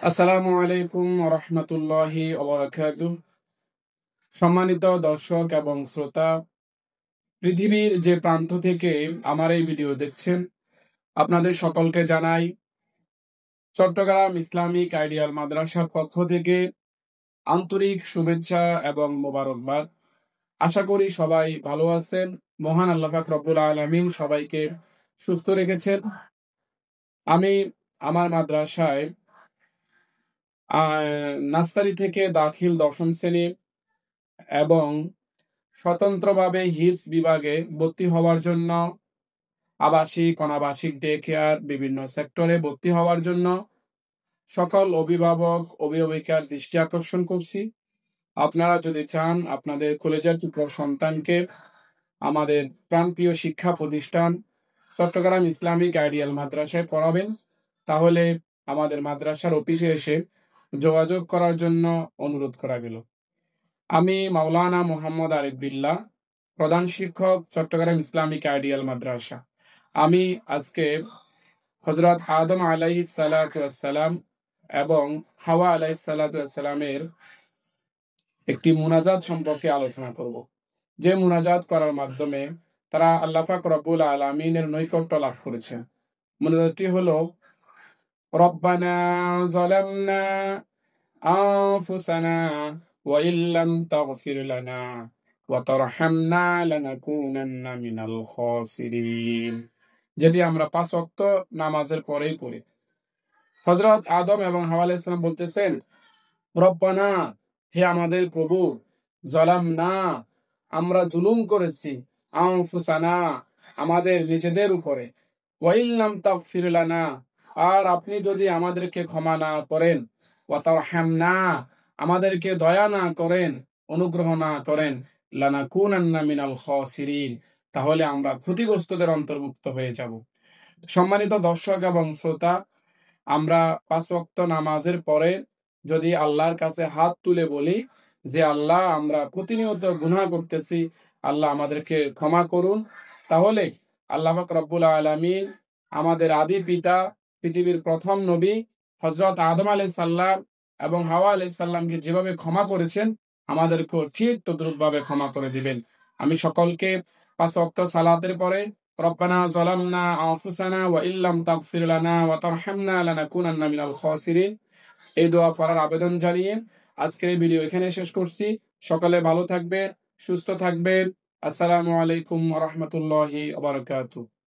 আসসালামু আলাইকুম ওয়া রাহমাতুল্লাহি ওয়া বারাকাতুহু। সম্মানিত দর্শক এবং শ্রোতা, পৃথিবীর যে প্রান্ত থেকে আমার এই ভিডিও দেখছেন, আপনাদের সকলকে জানাই চট্টগ্রাম ইসলামিক আইডিয়াল মাদ্রাসার পক্ষ থেকে আন্তরিক শুভেচ্ছা এবং মোবারকবাদ। আশা করি সবাই ভালো আছেন। মহান আল্লাহ পাক রব্বুল আলামিন সবাইকে সুস্থ রেখেছেন। আমি আমার মাদ্রাসায় নার্সারি থেকে দাখিল দশম শ্রেণী এবং স্বতন্ত্রভাবে হিপস বিভাগে ভর্তি হওয়ার জন্য আবাসিক, অনাবাসিক ডে কেয়ার বিভিন্ন সেক্টরে ভর্তি হওয়ার জন্য সকল অভিভাবক অভিভাবিকার দৃষ্টি আকর্ষণ করছি। আপনারা যদি চান আপনাদের কলেজের টুকরো সন্তানকে আমাদের প্রাণপ্রিয় শিক্ষা প্রতিষ্ঠান চট্টগ্রাম ইসলামিক আইডিয়াল মাদ্রাসায় পড়াবেন, তাহলে আমাদের মাদ্রাসার অফিসে এসে যোগাযোগ করার জন্য অনুরোধ করা গেল। আমি মাওলানা মোহাম্মদ আরিফ বিল্লাহ, প্রধান শিক্ষক চট্টগ্রাম ইসলামিক আইডিয়াল মাদ্রাসা। আমি আজকে হযরত আদম আলাইহিস সালাতু ওয়াস সালাম এবং হাওয়া আলাইহিস সালাতু ওয়াস সালামের একটি মুনাজাত সম্পর্কে আলোচনা করব, যে মুনাজাত করার মাধ্যমে তারা আল্লাহ পাক রব্বুল আলামিনের নৈকট্য লাভ করেছেন। মুনাজাতটি হলো, রব্বানা যালামনা আনফুসানা ওয়া ইল্লাম তাগফির লানা ওয়া তারহামনা লানাকুনান্না মিনাল খাসিরিন, যেটি আমরা 5 ওয়াক্ত নামাজের পরেই পড়ি। হযরত আদম এবং হাওয়া আলাইহিস সালাম বলতেছেন, রব্বানা, হে আমাদের প্রভু, যালামনা, আমরা জুলুম করেছি, আনফুসানা, আমাদের নিজেদের উপরে, ওয়া ইল্লাম তাগফির লানা, আর আপনি যদি আমাদেরকে ক্ষমা না করেন, ওয়া তারহামনা, আমাদেরকে দয়া না করেন, অনুগ্রহ না করেন, লানাকুনান্না মিনাল খাসিরিন, তাহলে আমরা ক্ষতিগ্রস্তদের অন্তর্ভুক্ত হয়ে যাব। সম্মানিত দর্শক এবং শ্রোতা, আমরা 5 ওয়াক্ত নামাজের পরে যদি আল্লাহর কাছে হাত তুলে বলি যে আল্লাহ, আমরা প্রতিনিয়ত গুনাহ করতেছি, আল্লাহ আমাদেরকে ক্ষমা করুন, তাহলে আল্লাহ পাক রব্বুল আলামিন আমাদের আদি পিতা, পৃথিবীর প্রথম নবী হযরত আদম আলাইহিস সালাম এবং হাওয়া আলাইহিস সালামকে যেভাবে ক্ষমা করেছেন, আমাদেরকেও ঠিক তদ্রূপভাবে ক্ষমা করে দিবেন। আমি সকলকে 5 ওয়াক্ত সালাতের পরে রব্বানা যালামনা আনফুসানা ওয়া ইল্লাম তাগফির লানা ওয়া তারহামনা লানাকুনান্না মিনাল খাসিরিন এই দোয়া পড়ার আবেদন জানিয়ে আজকের এই ভিডিও এখানে শেষ করছি। সকলে ভালো থাকবেন, সুস্থ থাকবেন। আসসালামু আলাইকুম ওয়া রাহমাতুল্লাহি ওয়া বারাকাতুহু।